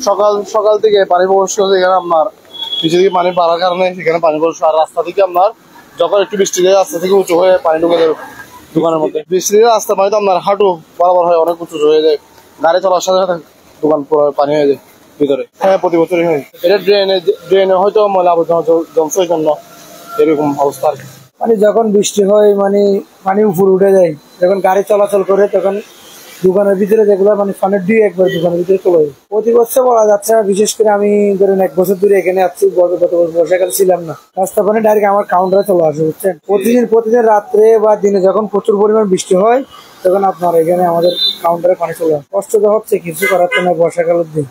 সকাল সকাল থেকে পানি প্রবেশ করছে এখানে আপনার নিচে দিকে পানি বাড়ার কারণে সেখানে পানি প্রবেশ, আর রাস্তা থেকে আপনার যখন একটু বৃষ্টি দেয় রাস্তা থেকে উঁচু হয়ে পানি ঢুকে যাবে দোকানের মধ্যে। বৃষ্টি দিয়ে রাস্তা পানি তো আপনার হাঁটু বরাবর হয়, অনেক উঁচু হয়ে যায়, গাড়ি চলার সাথে সাথে দোকান পুরো পানি হয়ে যায় ভিতরে। হ্যাঁ, প্রতি বছরই হয় এটা। ড্রেনে হয়তো ময়লা আবর্জনা জমছে ওই জন্য এরকম অবস্থা। মানে যখন বৃষ্টি হয় মানে পানি উপরে উঠে যায়, যখন গাড়ি চলাচল করে তখন দোকানের ভিতরে যেগুলো মানে পানির দিয়ে একবার দোকানের ভিতরে চলে যায়। প্রতি বছর বলা যাচ্ছে না, বিশেষ করে আমি ধরেন 1 বছর ধরে এখানে আসছি, গত বছর বর্ষাকাল ছিলাম না, রাস্তা পানি ডাইরেক্ট আমার কাউন্টারে চলে আসে, বুঝছেন। প্রতিদিন রাত্রে বা দিনে যখন প্রচুর পরিমাণ বৃষ্টি হয় তখন আপনার এখানে আমাদের কাউন্টারে পানি চলে আসে। কষ্ট তো হচ্ছে, কিছু করার তো না, বর্ষাকালের দিন।